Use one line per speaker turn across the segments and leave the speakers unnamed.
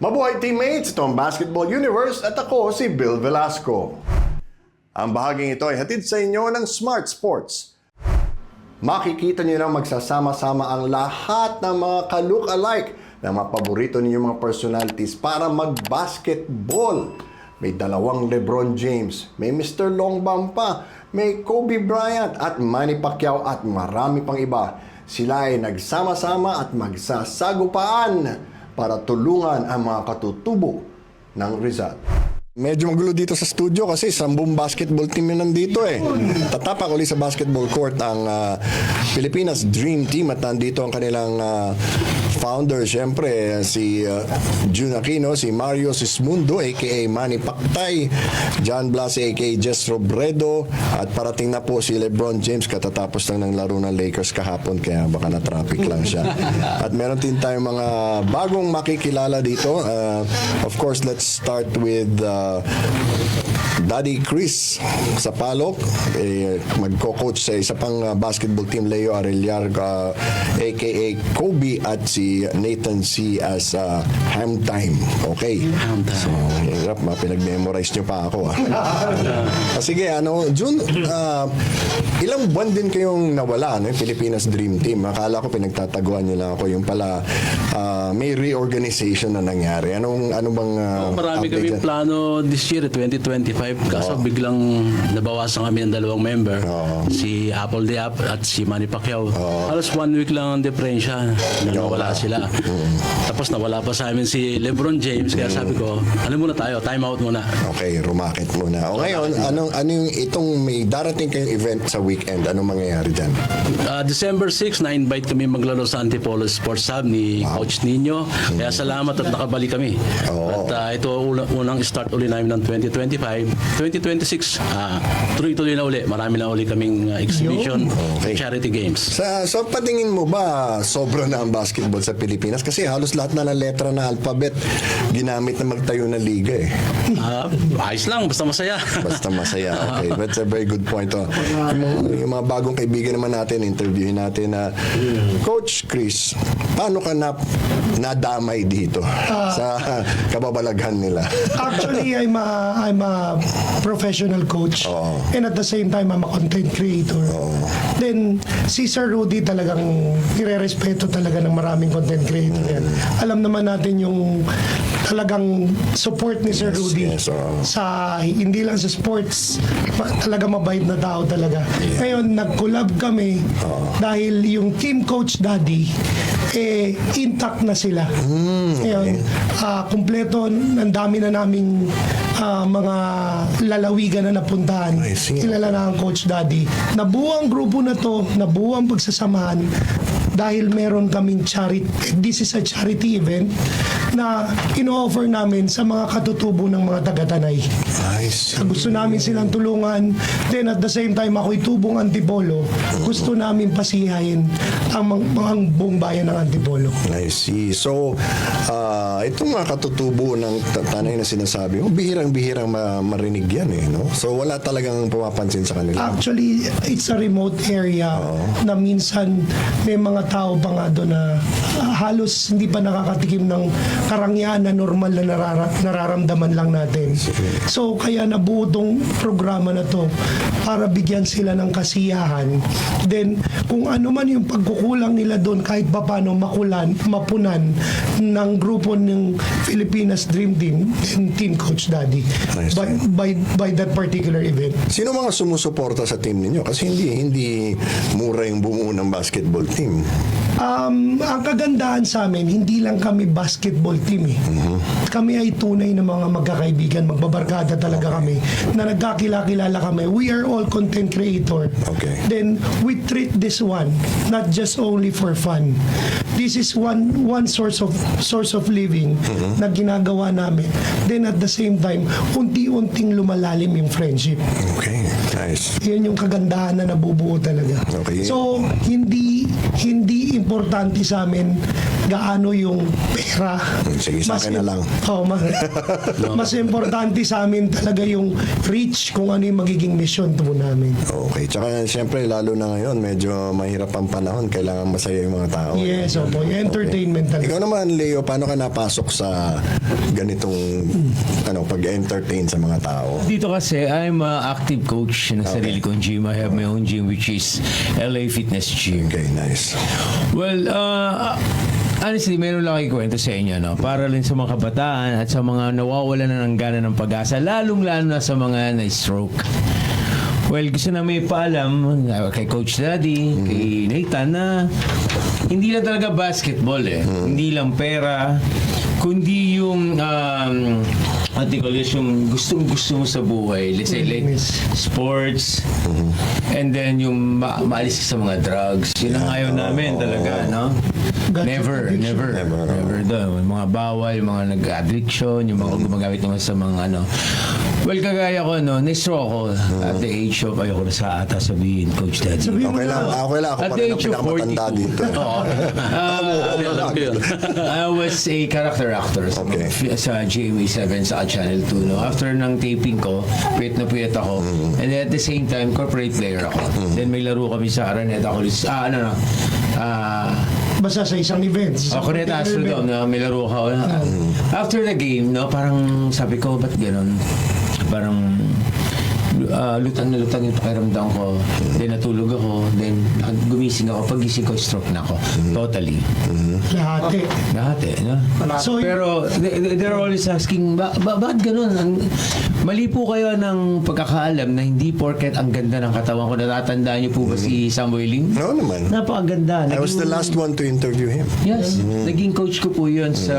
Mabuhay teammates, ito ang Basketball Universe at ako si Bill Velasco. Ang bahaging ito ay hatid sa inyo ng Smart Sports. Makikita niyo na magsasama-sama ang lahat ng mga ka-look-alike ng mga paborito ninyong mga personalities para mag-basketball. May dalawang LeBron James, may Mr. Longbam pa, may Kobe Bryant at Manny Pacquiao at marami pang iba. Sila ay nagsama-sama at magsasagupaan para tulungan ang mga katutubo ng Rizal. Medyo magulo dito sa studio kasi 10 basketball team yun nandito eh. Tatapak ulit sa basketball court ang Pilipinas Dream Team at nandito ang kanilang founder, syempre si Jun Aquino, si Mario Sismundo aka Manny Pactay, John Blas aka Jess Robredo, at parating na po si LeBron James katatapos lang ng laro ng Lakers kahapon kaya baka na-traffic lang siya. At meron din tayong mga bagong makikilala dito. Of course, let's start with Daddy Chris sa Palok, magko-coach sa isa pang basketball team, Leo Arellar aka Kobe, at si Nathan C as Ham Time. Okay. So, hirap, pinag-memorize nyo pa ako. Sige, Jun, ilang buwan din kayong nawala, yung Pilipinas Dream Team? Akala ko pinagtataguan nyo lang ako. Yung pala, may reorganization na nangyari. Ano bang
marami kami plano this year, 2025. Kaso biglang nabawasan kami ng 2 member. Si Apple Diap at si Manny Pacquiao. Halos 1 week lang ang diferensya na nawala sila. Tapos nawala pa sa amin si LeBron James. Kaya sabi ko, muna tayo, time out muna.
Okay, rumakit muna. O ngayon, ano yung itong may darating kayong event sa weekend? Anong mangyayari dyan?
December 6, na-invite kami maglaro sa Antipolo Sports Hub ni Coach Nino. Kaya salamat at nakabalik kami. At ito unang start uli namin ng 2025. 2026, tuloy-tuloy na uli. Marami na uli kaming exhibition, charity games.
So patingin mo ba sobra na ang basketball sa Pilipinas? Kasi halos lahat na ng letra na alphabet ginamit na magtayo ng liga eh.
Ayos lang, basta masaya.
Basta masaya. Okay, that's a very good point. Yung mga bagong kaibigan naman natin, interviewin natin na Coach Chris, paano ka nadamay dito sa kababalaghan nila?
Actually, I'm a professional coach, and at the same time I'm a content creator. Then si Sir Rudy talagang irerespeto talaga ng maraming content creator yan. Alam naman natin yung talagang support ni Sir Rudy sa hindi lang sa sports, talaga mabait na tao talaga. Ngayon nag-collab kami dahil yung team coach Daddy intact na sila. Ngayon, kumpleto, ang dami na naming mga lalawigan na napuntahan. Kilala na ang Coach Daddy. Nabuo ang grupo na to, nabuo ang pagsasamahan dahil meron kaming charity. This is a charity event na ino-offer namin sa mga katutubo ng mga taga-Tanay. Gusto namin silang tulungan. Then at the same time, ako'y tubong Antipolo. Gusto namin pasihayin ang buong bayan ng Antipolo.
I see. So, itong mga katutubo ng Tanay na sinasabi mo, bihirang-bihirang marinig yan eh, no? So, wala talagang pumapansin sa kanila.
Actually, it's a remote area na minsan may mga tao pa nga doon na halos hindi pa nakakatikim ng karangyaan na normal na nararamdaman lang natin. So, kaya nabuo tong programa na to para bigyan sila ng kasiyahan. Then, kung ano man yung pagkukulang nila doon, kahit pa paano mapunan ng grupo ng Pilipinas Dream Team and Team Coach Daddy by that particular event.
Sino mga sumusuporta sa team ninyo? Kasi hindi mura yung bumuo ng basketball team.
Ang kagandahan sa amin, hindi lang kami basketball team eh. Kami ay tunay na mga magkakaibigan, magbabarkada talaga kami, na nagkakilala kami. We are all content creator. Then we treat this one not just only for fun. This is one source of living na ginagawa namin. Then at the same time, unti-unting lumalalim yung friendship.
Okay, nice.
Yun yung kagandahan na nabubuo talaga.
Okay.
So hindi importante sa amin gaano yung pera.
Sige, sa akin na lang.
Mas importante sa amin talaga yung reach kung ano yung magiging mission po namin.
Okay. Tsaka siyempre, lalo na ngayon, medyo mahirap ang panahon. Kailangan masaya yung mga tao.
Yes, opo. Yung entertainment talaga.
Ikaw naman, Leo, paano ka napasok sa ganitong pag-entertain sa mga tao?
Dito kasi, I'm an active coach ng sarili kong gym. I have my own gym which is LA Fitness Gym.
Okay, nice.
Well, honestly, meron lang ako kwento sa inyo, no? Para rin sa mga kabataan at sa mga nawawala na ng gana ng pag-asa, lalong-lalo na sa mga na-stroke. Well, gusto na may paalam kay Coach Daddy, kay Nathan na hindi lang talaga basketball Hindi lang pera, kundi yung yung gustong-gusto mo sa buhay. Let's say, like, sports, and then yung maalis ka sa mga drugs. Yun ang ayaw namin talaga, no? Never daw. Yung mga bawal, yung mga nag-addiction, yung mga gumagamit naman sa mga Well, kagaya ko, na-stroke ako at the age of, ayoko na sa ata sabihin, Coach Daddy.
Okay lang. Ako
At
pa
the
rin ang
age of
pinakamatanda
42.
dito.
I was a character actor sa GMA7 sa Channel 2. No? After ng taping ko, puyat na puyat ako. And then at the same time, corporate player ako. Then may laro kami sa Araneta College.
Basta sa isang event.
Corneta Astrodome na may laro ako. After the game, no, parang sabi ko, ba't ganun? Parang lutang na lutang yung pakiramdam ko. Then natulog ako. Then gumising ako. Pagising ko, stroke na ako. Totally. Lahat no?
So,
pero they're always asking, bakit ganun? Mali po kayo ng pagkakaalam na hindi porket ang ganda ng katawan ko. Natatandaan niyo po ba si Samuel Ling?
No naman.
Napakaganda.
I was the last one to interview him.
Yes. Naging coach ko po yun sa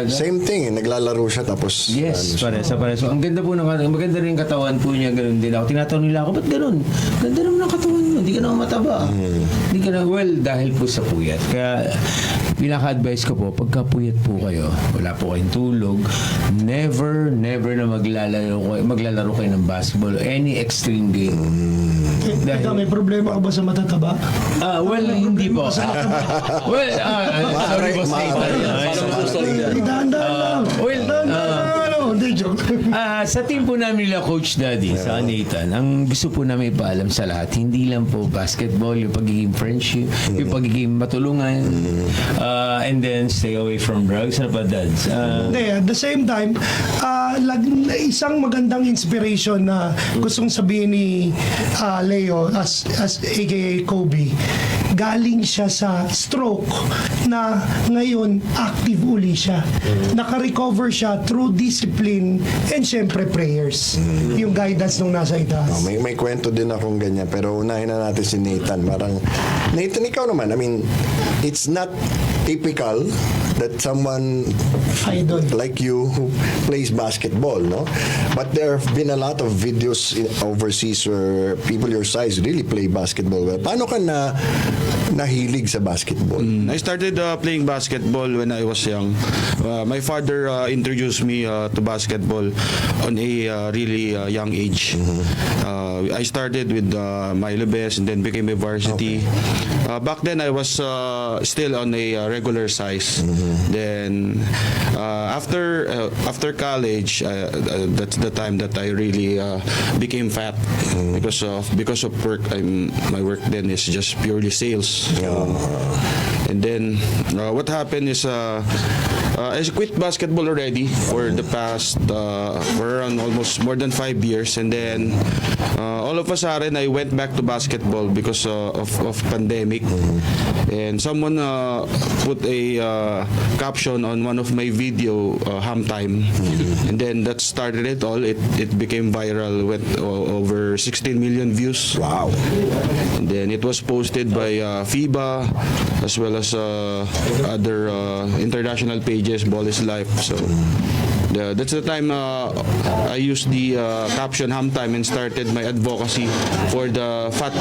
Same thing, naglalaro siya tapos...
Yes, pares. So, ang ganda po maganda rin yung katawan po niya, ganun din ako. Tinatanong nila ako, ba't ganun? Ganda naman ang katawan mo, hindi ka naman mataba. Hindi ka na, dahil po sa puyat. Kaya, pinaka-advise ko po, pagka puyat po kayo, wala po kayong tulog, never na maglalaro kayo ng basketball, any extreme game.
May problema ka ba sa matataba?
Hindi po. Sorry po sa sa team po namin nila Coach Daddy sa Nathan, ang gusto po namin ipaalam sa lahat, hindi lang po basketball, yung pagiging friendship, yung pagiging matulungan, and then stay away from drugs. Ano pa, Dads?
At the same time, isang magandang inspiration na gustong sabihin ni Leo as aka Kobe, galing siya sa stroke na ngayon active uli siya. Naka-recover siya through discipline and syempre prayers. Yung guidance nung nasa itaas.
May kwento din akong ganyan, pero unahin na natin si Nathan. Nathan, ikaw naman, I mean, it's not typical that someone
Idol.
like you who plays basketball, no? But there have been a lot of videos overseas where people your size really play basketball well. Paano ka nahilig sa basketball?
I started playing basketball when I was young. My father introduced me to basketball on a really young age. I started with Milo Best and then became a varsity. Back then, I was still on a regular size. Then, after college, that's the time that I really became fat because of work. My work then is just purely sales. And then, what happened is I quit basketball already for the past for around almost more than 5 years, and then all of a sudden I went back to basketball because of pandemic, and someone put a caption on one of my video, Ham Time, and then that started it all. It became viral, went over 16 million views.
Wow.
And then it was posted by FIBA as well as other international pages. Ball is life. So that's the time I used the caption Ham Time and started my advocacy for the fat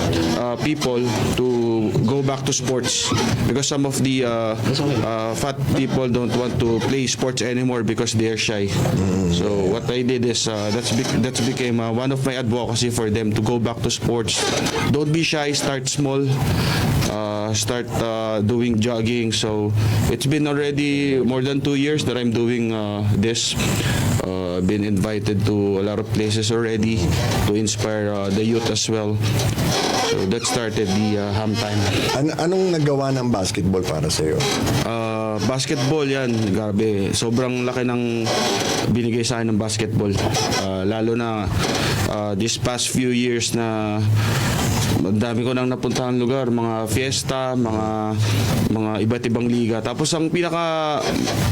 people to go back to sports, because some of the fat people don't want to play sports anymore because they're shy. So what I did is that became one of my advocacy for them to go back to sports. Don't be shy, start small. start doing jogging. So it's been already more than 2 years that I'm doing this. Been invited to a lot of places already to inspire the youth as well. So that started the Ham Time.
Anong nagawa ng basketball para sa iyo?
Basketball yan, grabe. Sobrang laki ng binigay sa akin ng basketball. Lalo na this past few years na ang dami ko nang napuntahan lugar, mga fiesta, mga iba't ibang liga. Tapos ang pinaka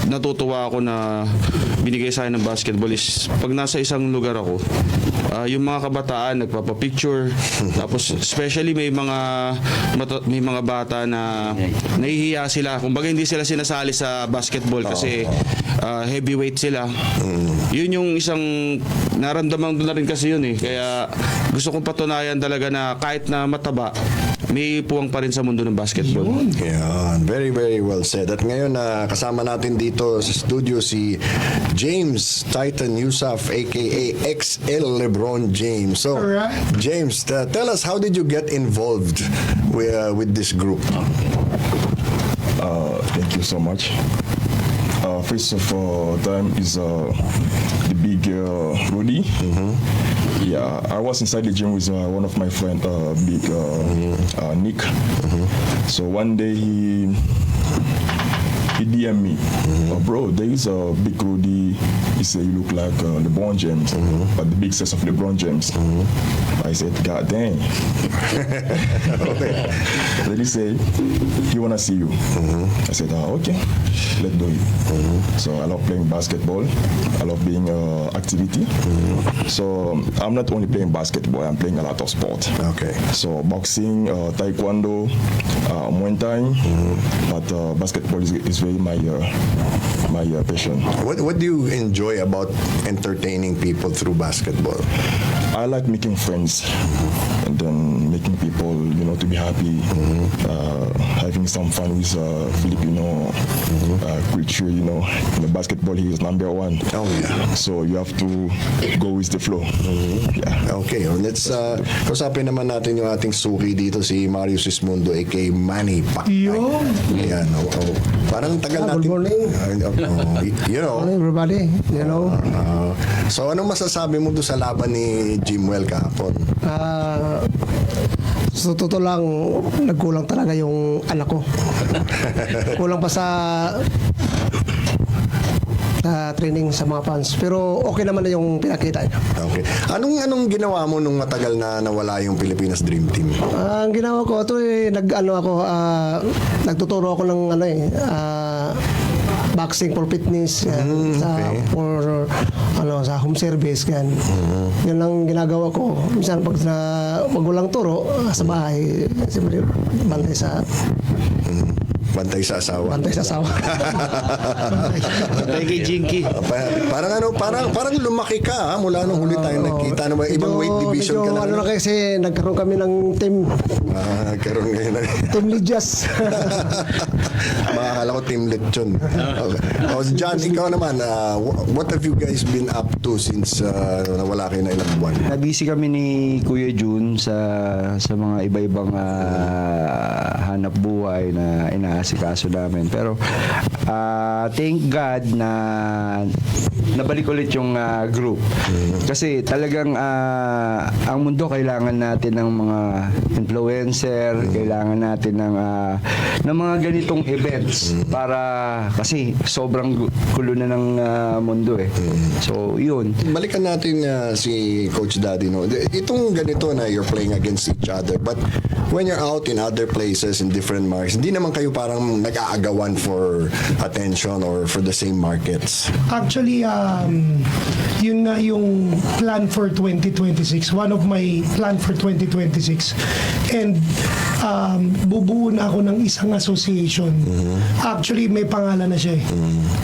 natutuwa ako na binigay sa akin ng basketball is pag nasa isang lugar ako, yung mga kabataan nagpapa-picture. Tapos especially may mga bata na nahihiya sila. Kumbaga hindi sila sinasali sa basketball kasi heavyweight sila. Yun yung isang naramdaman ko na rin kasi yun eh. Kaya gusto kong patunayan talaga na kahit na mataba, may puwang pa rin sa mundo ng basketball.
Yan, very very well said. At ngayon kasama natin dito sa studio si James Titan Yusuf aka XL LeBron James. So
Alright.
James, tell us, how did you get involved with this group?
Thank you so much. First of all, time is the big Rudy. Yeah, I was inside the gym with one of my friend, big Nick. So one day he DM me, bro, there is a big Rudy. He said you look like LeBron James, but the big size of LeBron James. I said, God dang. Then he said, he wanna see you. I said, okay, let's do it. So I love playing basketball. I love being activity. So I'm not only playing basketball, I'm playing a lot of sport.
Okay.
So boxing, taekwondo, Muay Thai, but basketball is very my passion.
What do you enjoy about entertaining people through basketball?
I like making friends and then making people, to be happy, having some fun with Filipino culture, basketball here is number one.
Oh yeah.
So you have to go with the flow. Yeah.
Okay, let's kausapin naman natin yung ating suki dito, si Mario Sismundo aka Manny Pacquiao. Ayan, parang tagal natin.
Good morning. Morning, everybody.
So anong masasabi mo doon sa laban ni Jimwell kahapon?
Sa totoo lang, nagkulang talaga yung anak ko. Kulang pa sa training sa mga fans. Pero okay naman na yung pinakita niya.
Okay. Anong ginawa mo nung matagal na nawala yung Pilipinas Dream Team?
Ang ginawa ko, nagtuturo ako ng boxing for fitness, sa home service, yan. Yan lang ginagawa ko. Minsan pag magulang turo sa bahay, siyempre bantay sa
asawa.
Bantay sa asawa.
Bantay kay Jinky.
Parang lumaki ka mula nung huli tayo nagkita. Ibang weight division ka na.
Na kasi nagkaroon kami ng team.
Nagkaroon ngayon.
Team Lidyas.
Makakala ko Team Lechon. Okay. John, ikaw naman, what have you guys been up to since nawala kayo na ilang buwan?
Nabisi kami ni Kuya Jun sa mga iba-ibang hanap buhay na inaasikaso namin. Pero thank God na nabalik ulit yung group. Kasi talagang ang mundo kailangan natin ng mga influencer, kailangan natin ng mga ganitong events para kasi sobrang gulo na ng mundo eh. So, yun.
Balikan natin si Coach Daddy, no? Itong ganito na you're playing against each other, but when you're out in other places in different markets, hindi naman kayo parang nag-aagawan for attention or for the same markets?
Actually, yun nga yung plan for 2026. One of my plan for 2026. And bubuo na ako ng isang association. Actually, may pangalan na siya eh.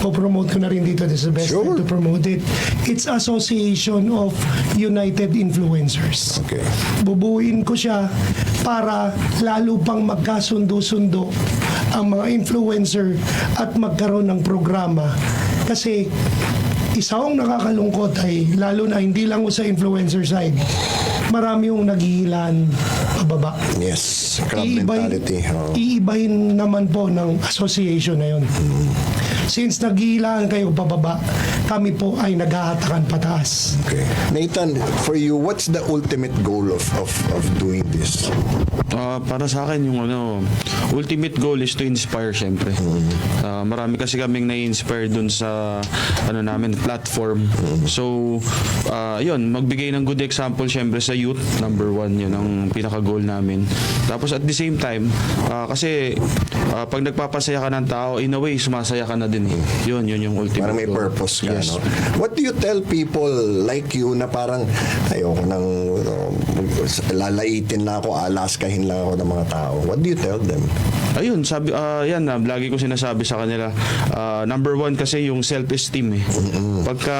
Po-promote ko na rin dito. This is the best time to promote it. It's Association of United Influencers.
Okay.
Bubuuin ko siya para lalo pang magkasundo-sundo ang mga influencer at magkaroon ng programa. Kasi isa akong nakakalungkot ay lalo na hindi lang sa influencer side. marami yung naghihilan pababa.
Yes, club mentality. Oh.
Iibahin naman po ng association na yun. Since naghihilaan kayo pababa, kami po ay naghahatakan pataas.
Okay. Nathan, for you, what's the ultimate goal of doing this?
Para sa akin yung ultimate goal is to inspire syempre. Marami kasi kaming nai-inspire dun sa namin platform. So yun, magbigay ng good example syempre sa youth. Number 1 yun ang pinaka-goal namin. Tapos at the same time, kasi pag nagpapasaya ka ng tao, in a way sumasaya ka na din eh. Yun yung ultimate
Parang may
goal.
purpose ka,
Yes.
no? What do you tell people like you na parang ayoko nang lalaitin na ako, alaskahin lang ako ng mga tao? What do you tell them?
Ayun, sabi yan na lagi ko sinasabi sa kanila. Number 1 kasi yung self-esteem eh. Pagka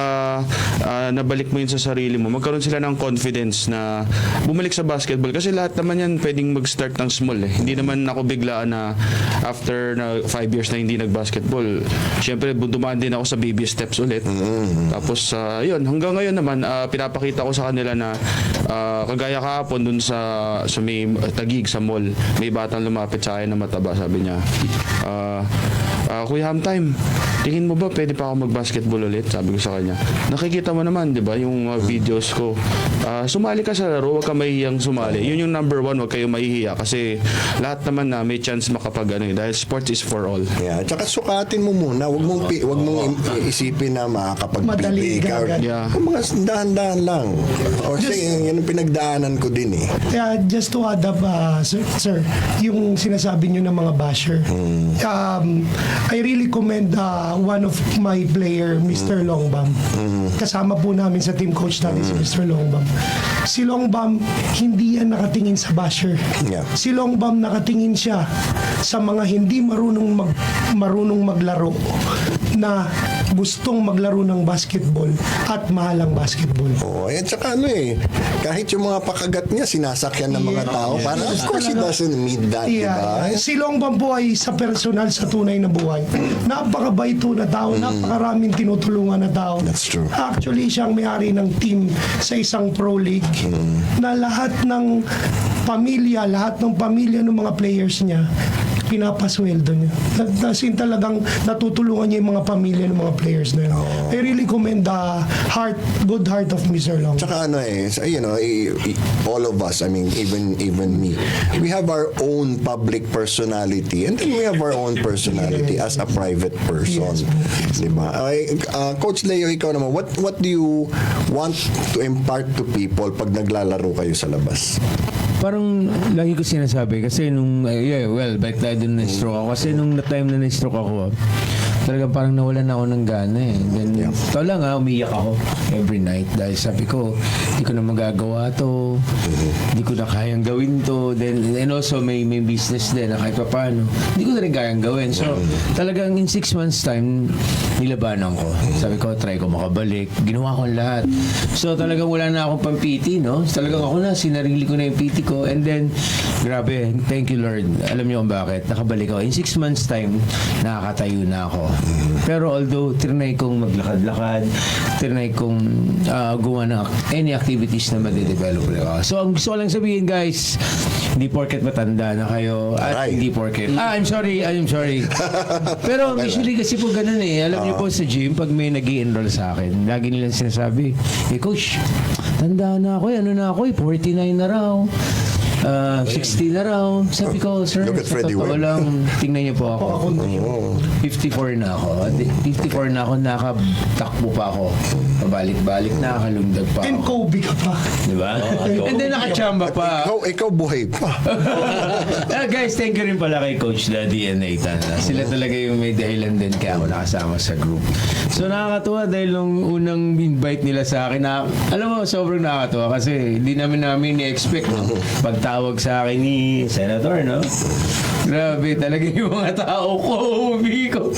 nabalik mo yun sa sarili mo, magkaroon sila ng confidence na bumalik sa basketball kasi lahat naman yan pwedeng mag-start ng small eh. Hindi naman ako biglaan na after na 5 years na hindi nag-basketball. Syempre dumaan din ako sa baby steps ulit. Tapos yun, hanggang ngayon naman pinapakita ko sa kanila na kagaya kahapon dun sa may Tagig sa mall, may batang lumapit sa akin na mataba, sabi niya, Kuya Hamtime, tingin mo ba pwede pa ako mag-basketball ulit? Sabi ko sa kanya. Nakikita mo naman, di ba, yung videos ko. Sumali ka sa laro, huwag ka mahihiyang sumali. Yun yung number 1, huwag kayo mahihiya kasi lahat naman na may chance makapag dahil sports is for all.
Yeah, tsaka sukatin mo muna. Wag mong isipin na makakapag-play ka.
Madali
Yeah.
Mga dahan-dahan lang. O yan ang pinagdaanan ko din eh.
Kaya just to add up, sir, yung sinasabi nyo ng mga basher, I really commend one of my player, Mr. Longbam. Kasama po namin sa team coach natin si Mr. Longbam. Si Longbam, hindi yan nakatingin sa basher.
Yeah.
Si Longbam nakatingin siya sa mga hindi marunong maglaro na gustong maglaro ng basketball at mahal ang basketball.
Oh, at saka kahit yung mga pakagat niya sinasakyan ng mga tao, parang of course he doesn't need that, diba?
Si Longbam po ay sa personal, sa tunay na buhay. Napakabait po na tao, napakaraming tinutulungan na tao.
That's true.
Actually, siyang may-ari ng team sa isang pro league na lahat ng pamilya ng mga players niya pinapasweldo niya. As in talagang natutulungan niya yung mga pamilya ng mga players na yun. I really commend the good heart of Mr. Long.
Tsaka all of us, I mean, even me, we have our own public personality and then we have our own personality as a private person. Diba? Coach Leo, ikaw naman, what do you want to impart to people pag naglalaro kayo sa labas?
Parang lagi ko sinasabi kasi nung back tayo dun na-stroke ako kasi nung time na na-stroke ako talagang parang nawalan na ako ng gana eh. Then tao lang umiyak ako every night dahil sabi ko hindi ko na magagawa to, hindi ko na kayang gawin to, then and also may business din na kahit pa paano hindi ko na rin kayang gawin, so talagang in 6 months time nilabanan ko, sabi ko try ko makabalik, ginawa ko lahat, so talagang wala na akong pang-PT, no? Talagang ako na sinarili ko na yung PT ko, and then grabe, thank you Lord, alam niyo kung bakit nakabalik ako in 6 months time, nakakatayo na ako. Pero although trinay kong maglakad-lakad, trinay kong gawa ng any activities na madidevelop ako. So ang gusto ko lang sabihin guys, hindi porket matanda na kayo at hindi porket I'm sorry pero usually kasi po ganun eh, alam niyo po sa gym pag may nag-i-enroll sa akin, lagi nilang sinasabi, coach, tanda na ako, 49 na raw, 60 na raw. Sabi ko, sir,
Look at
sa
Freddie
totoo
Webb.
lang, tingnan niyo po ako. 54 na ako. 54 na ako, nakatakbo pa ako. Pabalik-balik na, kalundag pa
And
ako.
Kobe ka pa.
Diba? And then nakachamba pa.
Ikaw buhay pa.
Guys, thank you rin pala kay Coach Daddy and Nathan. Sila talaga yung may dahilan din kaya ako nakasama sa group. So nakakatuwa dahil nung unang invite nila sa akin, alam mo, sobrang nakakatuwa kasi hindi namin ni-expect. No? tawag sa akin ni Senator, no? Grabe talaga yung mga tao ko, ko.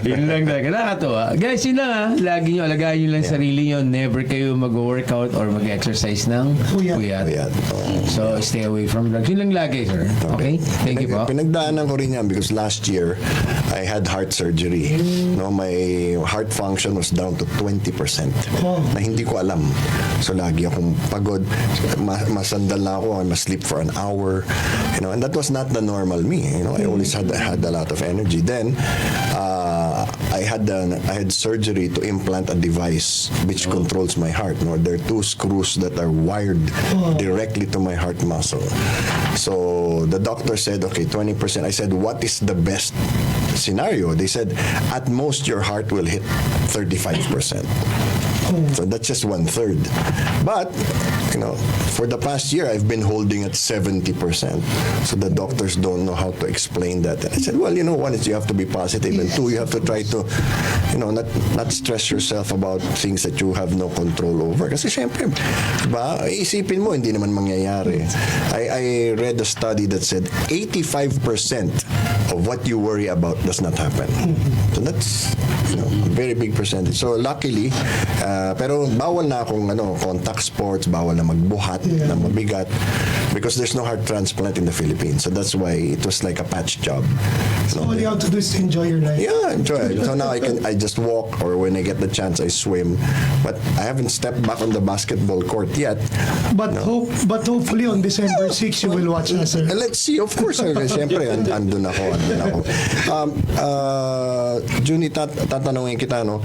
Yun lang talaga. Nakakatawa. Guys, yun lang ha. Lagi nyo, alagaan nyo lang sarili nyo. Never kayo mag-workout or mag-exercise ng puyat.
Ayan.
So, stay away from drugs. Yun lang lagi, sir. Okay? Thank you po.
Pinagdaanan ko rin yan because last year, I had heart surgery. No, my heart function was down to 20% na hindi ko alam. So, lagi akong pagod. Masandal na ako. I must sleep for an hour. You know, and that was not the normal me. You know, I always had a lot of energy. Then, I had surgery to implant a device which controls my heart. No, there are 2 screws that are wired directly to my heart muscle. So the doctor said, okay, 20%. I said, what is the best scenario? They said, at most your heart will hit 35%. So that's just 1/3. But, you know, for the past year, I've been holding at 70%. So the doctors don't know how to explain that. And I said, well, you know, one is you have to be positive, and 2, you have to try to, you know, not stress yourself about things that you have no control over. Kasi syempre, diba, isipin mo, hindi naman mangyayari. I read a study that said 85% of what you worry about does not happen. So that's, you know, a very big percentage. So luckily, pero bawal na akong contact sports, bawal na magbuhat na mabigat because there's no heart transplant in the Philippines. So that's why it was like a patch job.
So all you have to do is to enjoy your life.
Yeah, enjoy it. So now I just walk, or when I get the chance I swim. But I haven't stepped back on the basketball court yet.
But hopefully on December 6 you will watch us, sir.
Let's see, of course. Siyempre, andun ako. Juni, tatanungin kita, no?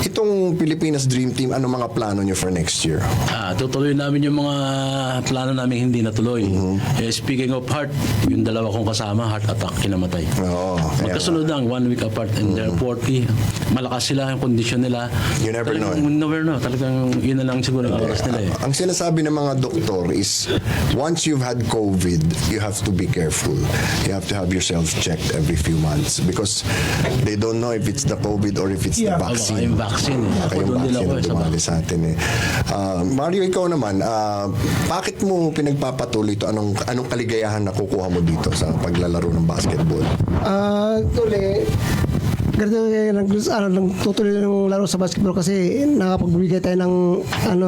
Itong Pilipinas Dream Team, ano mga plano nyo for next year?
Tutuloy namin yung mga plano namin hindi natuloy. Speaking of heart, yung dalawa kong kasama, heart attack, kinamatay.
Oo.
Magkasunod lang, 1 week apart, and they're 40. Malakas sila, yung kondisyon nila.
You never know.
Never know. Talagang yun na lang siguro ang oras nila.
Ang sinasabi ng mga doktor is, once you've had COVID, you have to be careful. You have to have yourself checked every few months because they don't know if it's the COVID or if it's the vaccine.
Yung vaccine.
Baka yung vaccine na dumali sa atin. Mario, ikaw naman, bakit mo pinagpapatuloy ito? Anong kaligayahan na kukuha mo dito sa paglalaro ng basketball?
Tuloy, ganito tutuloy ng laro sa basketball kasi nakapagbigay tayo ng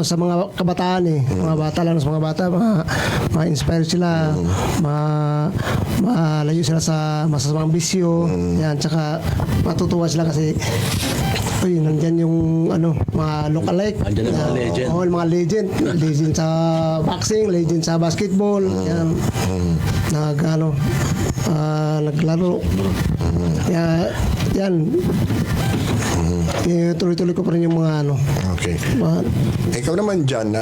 sa mga kabataan mga bata, lalo sa mga bata, ma-inspire sila, malayo sila sa masasamang bisyo, yan, tsaka matutuwa sila kasi nandyan yung mga look-alike.
Andyan yung mga legend.
Mga legend sa boxing, legend sa basketball, yan, naglaro. Yan. Tuloy-tuloy ko pa rin yung mga
Okay. Ikaw naman dyan,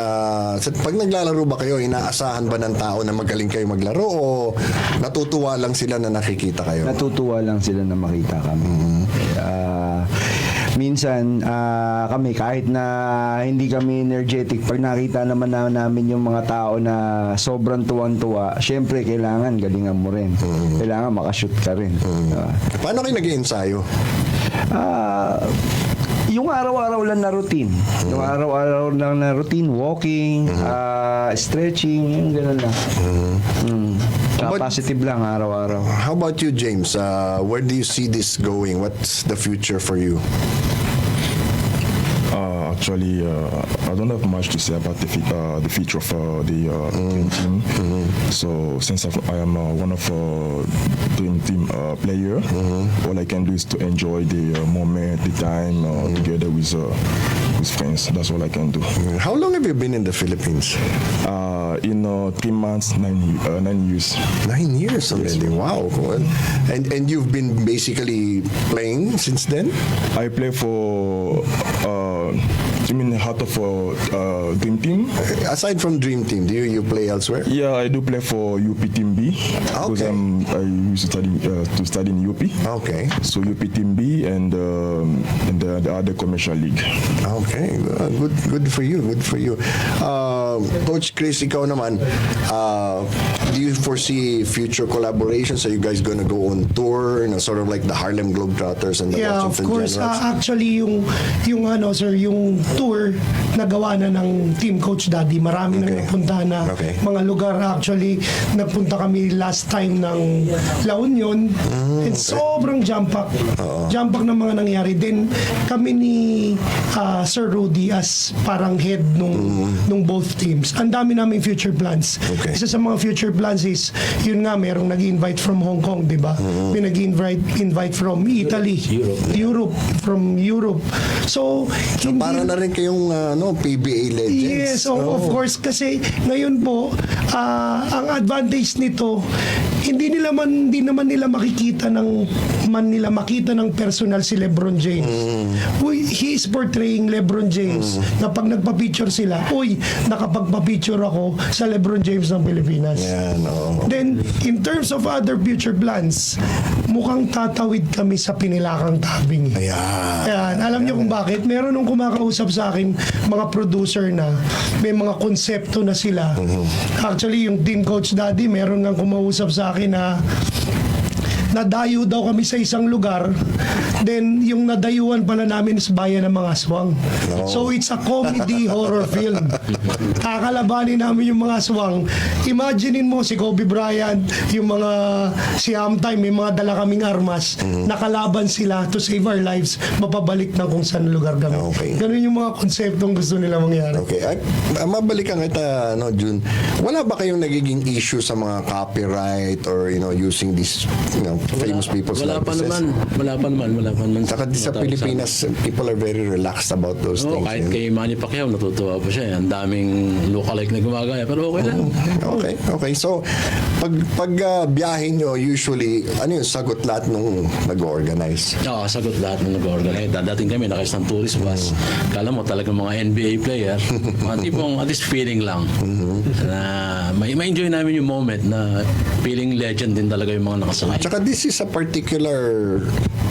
pag naglalaro ba kayo, inaasahan ba ng tao na magaling kayo maglaro o natutuwa lang sila na nakikita kayo?
Natutuwa lang sila na makita kami. Minsan, kami, kahit na hindi kami energetic, pag nakita naman namin yung mga tao na sobrang tuwang-tuwa, syempre, kailangan galingan mo rin. Kailangan makashoot ka rin.
Paano kayo nag-iensayo?
Yung araw-araw lang na routine. Yung araw-araw lang na routine, walking, stretching, yung gano'n lang. Positive lang araw-araw.
How about you, James? Where do you see this going? What's the future for you?
Actually, I don't have much to say about the future of the Dream Team. So since I am one of Dream Team player, all I can do is to enjoy the moment, the time together with friends. That's all I can do.
How long have you been in the Philippines?
In 3 months, 9 years.
9 years already. Wow. And you've been basically playing since then?
I play for out of Dream Team.
Aside from Dream Team, do you play elsewhere?
Yeah, I do play for UP Team B because I used to study in UP.
Okay.
So UP Team B and the other commercial league.
Okay, good for you. Coach Chris, ikaw naman, do you foresee future collaborations? Are you guys gonna go on tour, sort of like the Harlem Globetrotters and the
Yeah, of
Washington
course.
Generals?
Actually, yung ano, sir, yung tour na gawa na ng Team Coach Daddy, marami
Okay.
nang napunta na
Okay.
mga lugar. Actually, nagpunta kami last time ng La Union. And sobrang jump pack. Jump pack ng mga nangyari. Then, kami ni Sir Rudy as parang head nung both teams. Ang dami naming future plans.
Okay.
Isa sa mga future plans is, yun nga, merong nag-invite from Hong Kong, di ba? May nag-invite from Italy. Europe. From Europe. So
Para na rin kayong PBA legends.
Yes, of course. Kasi ngayon po, ang advantage nito, hindi naman nila makita ng personal si LeBron James. He is portraying LeBron James. Na pag nagpa-picture sila, nakapagpa-picture ako sa LeBron James ng Pilipinas.
Yan, oo.
Then, in terms of other future plans, mukhang tatawid kami sa Pinilakang Tabing.
Ayan.
Ayan. Alam niyo kung bakit? Meron nung kumakausap sa akin, mga producer na, may mga konsepto na sila. Actually, yung Team Coach Daddy, meron nang kumausap sa akin na nadayo daw kami sa isang lugar, then yung nadayuan pala namin is Bayan ng Mga Aswang. So it's a comedy horror film. Kakalabanin namin yung mga aswang. Imaginein mo si Kobe Bryant, yung mga si Hamtime, may mga dala kaming armas, nakalaban sila to save our lives, mapabalik ng kung saan lugar kami.
Okay.
Ganun yung mga konseptong gusto nila mangyari.
Okay. Mabalikan kita, Jun. Wala ba kayong nagiging issue sa mga copyright or, using these, famous people's
Wala pa
likenesses?
naman.
Saka sa Pilipinas, people are very relaxed about those
Oo,
things.
kahit kay Manny Pacquiao, natutuwa pa siya. Ang daming lookalike na gumagaya. Pero okay lang.
Okay. So, pag biyahe nyo, usually, ano yung sagot lahat nung nag-organize?
Oo, sagot lahat ng nag-organize. Dadating kami, nakisang tourist bus. Kala mo talagang mga NBA player. Mga tipong at least feeling lang. Na ma-enjoy namin yung moment na feeling legend din talaga yung mga nakasakay.
Tsaka this is a particular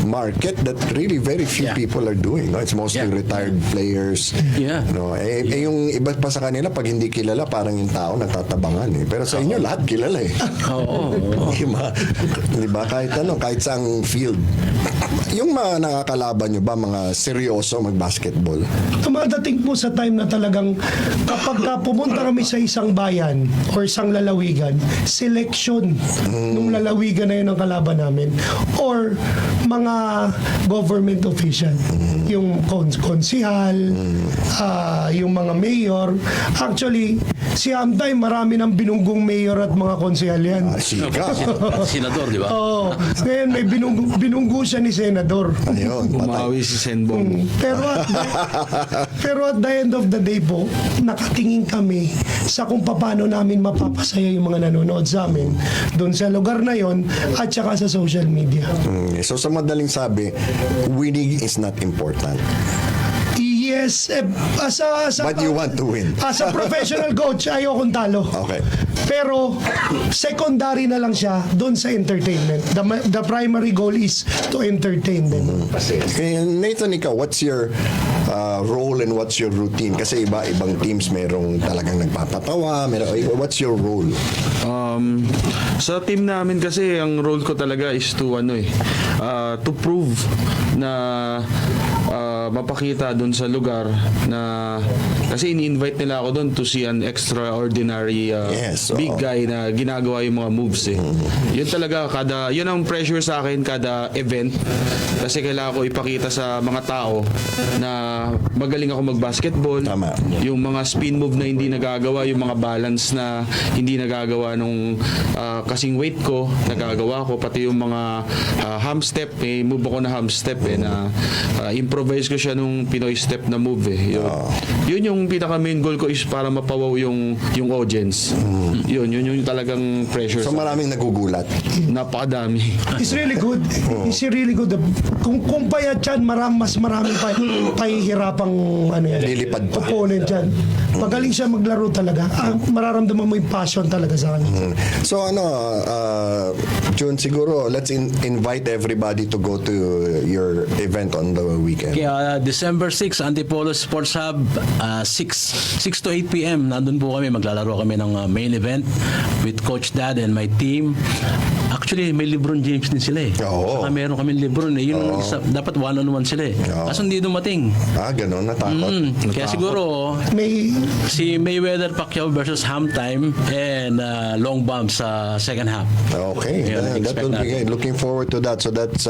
market that really very few
Yeah.
people are doing. No? It's mostly
Yeah.
retired players.
Yeah.
No? Yung iba pa sa kanila, pag hindi kilala, parang yung tao natatabangan. Pero sa inyo, lahat kilala eh.
Oo.
Di ba? Kahit saang field. Yung mga nakakalaban nyo ba, mga seryoso mag-basketball?
Tumadating po sa time na talagang kapag pumunta kami sa isang bayan or isang lalawigan, selection nung lalawigan na yun ang kalaban namin. Or mga government official, yung konsihal, yung mga mayor. Actually, si Hamtime, marami ng binunggong mayor at mga konsihal yan.
Sika.
Senador, di ba?
Oo. Ngayon may binunggo siya ni Senador.
Ayun, patay.
Umawi si Senbong.
Pero at the end of the day po, nakatingin kami sa kung paano namin mapapasaya yung mga nanonood sa amin doon sa lugar na yon at saka sa social media.
So sa madaling sabi, winning is not important.
Yes,
But you want to win.
As a professional coach, ayokong talo.
Okay.
Pero secondary na lang siya doon sa entertainment. The primary goal is to entertain them.
Kaya Nathan, ikaw, what's your role and what's your routine? Kasi ibang teams merong talagang nagpapatawa. What's your role?
Sa team namin kasi ang role ko talaga is to prove na mapakita doon sa lugar na kasi ini-invite nila ako doon to see an extraordinary big guy na ginagawa yung mga moves eh. Yun talaga yun ang pressure sa akin kada event kasi kailangan ko ipakita sa mga tao na magaling ako mag-basketball.
Tama.
Yung mga spin move na hindi nagagawa, yung mga balance na hindi nagagawa nung kasing weight ko, nagagawa ko, pati yung mga ham step, move ako na ham step na improvise ko siya nung Pinoy step na move Yun yung pinaka main goal ko is para mapawaw yung audience. Yun yung talagang pressure.
So maraming nagugulat.
Napakadami.
It's really good. It's really good. Kung payat yan, mas maraming pahihiya mahihirapang ano yan,
Lilipad pa.
opponent yan. Magaling siya maglaro talaga. Mararamdaman mo yung passion talaga sa kanya.
So June, siguro let's invite everybody to go to your event on the weekend.
Kaya December 6, Antipolo Sports Hub, 6 to 8 p.m. Nandun po kami, maglalaro kami ng main event with Coach Dad and my team. Actually, may LeBron James din sila eh.
Oo.
Saka meron kami LeBron eh. Yun dapat one-on-one sila eh.
Oo.
Kaso hindi dumating.
Ganun, natakot.
Kaya siguro,
May
si Mayweather Pacquiao versus Ham Time and long bomb sa second half.
Okay,
Ayun,
that
expect
will be
natin.
good. Looking forward to that. So that's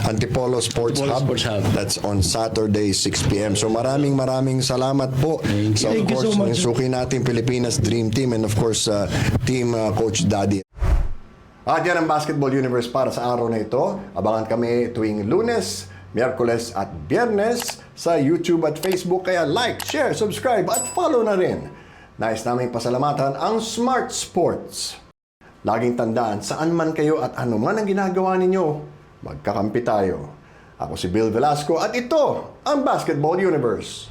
Antipolo Sports
Antipolo
Hub.
Sports Hub.
That's on Saturday, 6 p.m. So maraming salamat po. So of
Thank you
course,
so much.
suki natin Pilipinas Dream Team and of course, Team Coach Daddy. At yan ang Basketball Universe para sa araw na ito. Abangan kami tuwing Lunes, Miyerkules at Biyernes sa YouTube at Facebook. Kaya like, share, subscribe at follow na rin. Nais naming pasalamatan ang Smart Sports. Laging tandaan, saan man kayo at ano man ang ginagawa ninyo, magkakampi tayo. Ako si Bill Velasco at ito ang Basketball Universe.